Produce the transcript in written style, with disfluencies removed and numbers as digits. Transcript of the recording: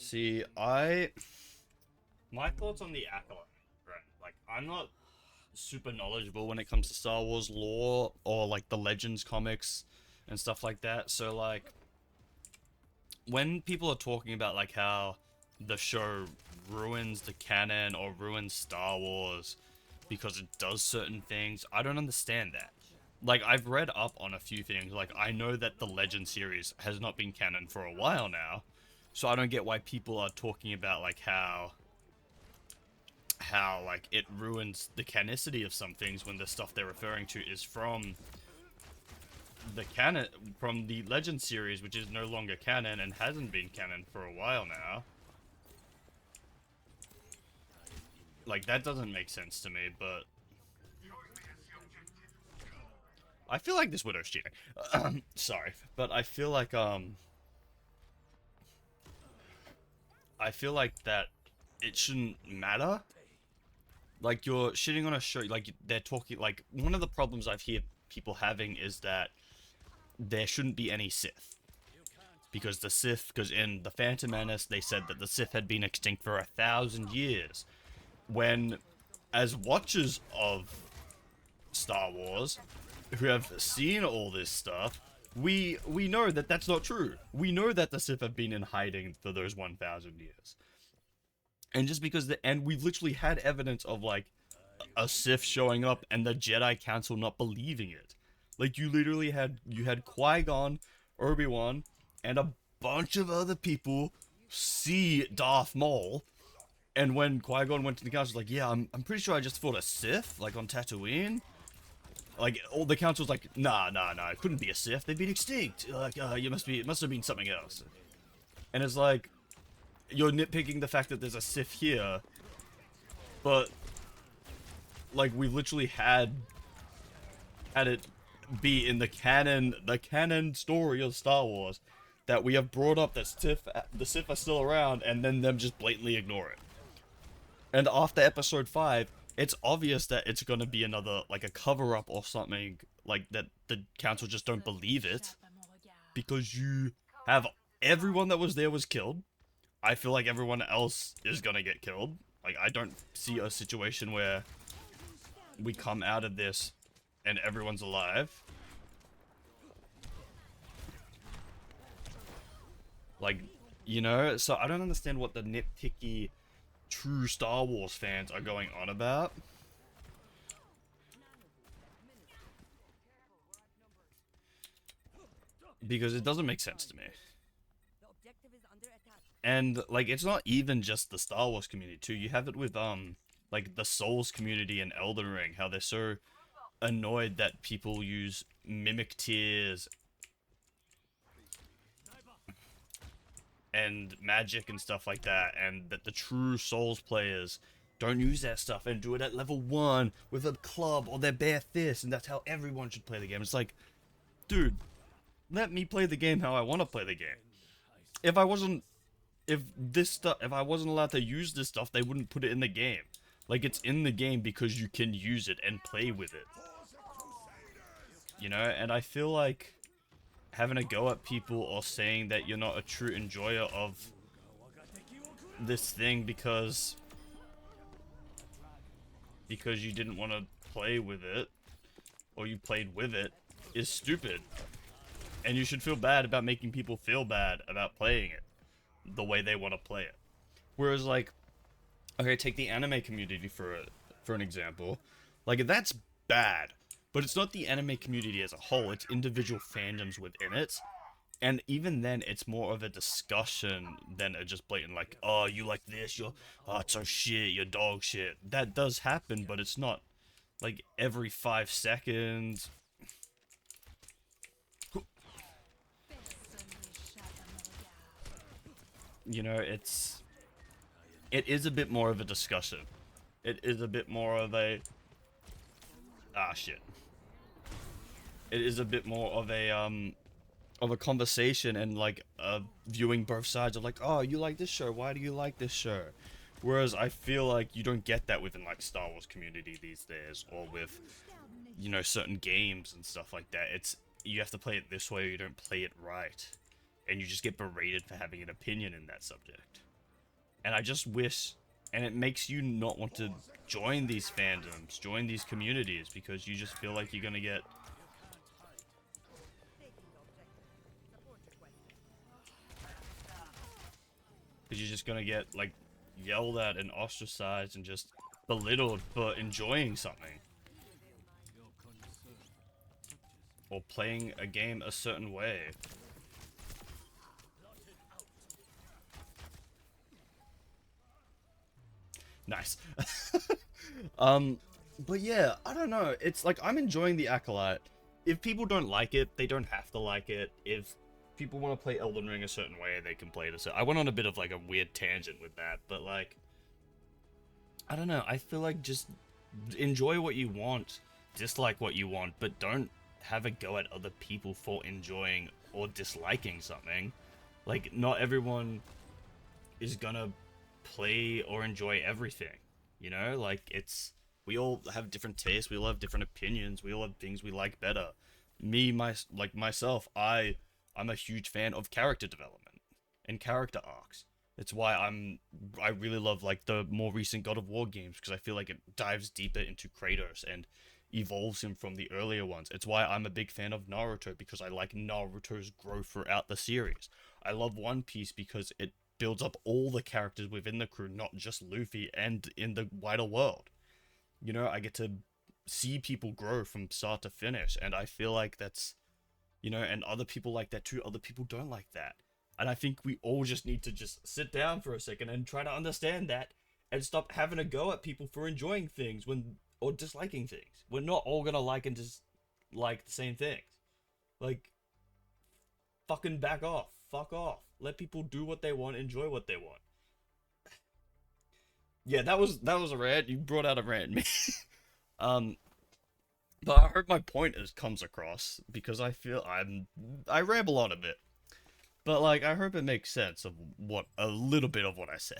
See, my thoughts on the Acolyte, right? Like, I'm not super knowledgeable when it comes to Star Wars lore or like the Legends comics and stuff like that. So like, when people are talking about like how the show ruins the canon or ruins Star Wars because it does certain things, I don't understand that. Like, I've read up on a few things. Like, I know that the Legend series has not been canon for a while now, so I don't get why people are talking about like how like it ruins the canonicity of some things when the stuff they're referring to is from the canon, from the Legend series, which is no longer canon and hasn't been canon for a while now. Like, that doesn't make sense to me, but I feel like this Widow's cheating. Sorry, but I feel like that it shouldn't matter. Like, you're shitting on a show, like, they're talking, like, one of the problems I've heard people having is that there shouldn't be any Sith. Because because in The Phantom Menace, they said that the Sith had been extinct for 1,000 years. When, as watchers of Star Wars, who have seen all this stuff, we know that that's not true. We know that the Sith have been in hiding for those 1,000 years. And just because and we've literally had evidence of like a Sith showing up and the Jedi Council not believing it. Like, you had Qui-Gon, Obi-Wan, and a bunch of other people see Darth Maul. And when Qui-Gon went to the council, like, yeah, I'm pretty sure I just fought a Sith, like on Tatooine. Like, all the council's like, nah, it couldn't be a Sith. They've been extinct. Like, it must have been something else. And it's like, you're nitpicking the fact that there's a Sith here, but like, we've literally had it be in the canon story of Star Wars that we have brought up that the Sith are still around, and then them just blatantly ignore it. And after Episode 5, it's obvious that it's gonna be another, like, a cover up or something, like that the council just don't believe it because you have everyone that was there was killed. I feel like everyone else is gonna get killed. Like, I don't see a situation where we come out of this and everyone's alive. Like, so I don't understand what the nitpicky true Star Wars fans are going on about. Because it doesn't make sense to me. And like, it's not even just the Star Wars community too. You have it with like the Souls community in Elden Ring, how they're so annoyed that people use mimic tears and magic and stuff like that, and that the true Souls players don't use that stuff and do it at level 1 with a club or their bare fist, and that's how everyone should play the game. It's like, dude, let me play the game how I want to play the game. If I wasn't allowed to use this stuff, they wouldn't put it in the game. Like, it's in the game because you can use it and play with it. And I feel like having a go at people or saying that you're not a true enjoyer of this thing because you didn't want to play with it, or you played with it, is stupid. And you should feel bad about making people feel bad about playing it the way they want to play it. Whereas, like, okay, take the anime community for an example. Like, that's bad, but it's not the anime community as a whole, it's individual fandoms within it. And even then, it's more of a discussion than a just blatant, like, oh, you like this, it's so shit, you're dog shit. That does happen, but it's not, like, every 5 seconds. It is a bit more of a discussion. It is a bit more of a, shit. It is a bit more of a conversation, and like viewing both sides of like, oh, you like this show, why do you like this show? Whereas I feel like you don't get that within like Star Wars community these days, or with certain games and stuff like that. It's, you have to play it this way or you don't play it right, and you just get berated for having an opinion in that subject. And I just wish, and it makes you not want to join these fandoms, join these communities, because you just feel like you're gonna get, because you're just gonna get like yelled at and ostracized and just belittled for enjoying something or playing a game a certain way. Nice. But yeah, I don't know. It's like I'm enjoying the Acolyte. If people don't like it, they don't have to like it. If people want to play Elden Ring a certain way, they can play it a certain. I went on a bit of like a weird tangent with that, but like, I don't know. I feel like just enjoy what you want, dislike what you want, but don't have a go at other people for enjoying or disliking something. Like, not everyone is gonna play or enjoy everything. You know, like we all have different tastes, we all have different opinions, we all have things we like better. Myself, I'm a huge fan of character development and character arcs. It's why I really love like the more recent God of War games because I feel like it dives deeper into Kratos and evolves him from the earlier ones. It's why I'm a big fan of Naruto because I like Naruto's growth throughout the series. I love One Piece because it builds up all the characters within the crew, not just Luffy, and in the wider world. You know, I get to see people grow from start to finish, and I feel like that's, and other people like that too. Other people don't like that. And I think we all just need to just sit down for a second and try to understand that and stop having a go at people for enjoying things or disliking things. We're not all gonna like and dislike the same things. Like, fucking back off. Fuck off. Let people do what they want, enjoy what they want. Yeah, that was a rant. You brought out a rant, me. um, but I hope my point is comes across because I feel I ramble on a bit, but like I hope it makes sense of what a little bit of what I said.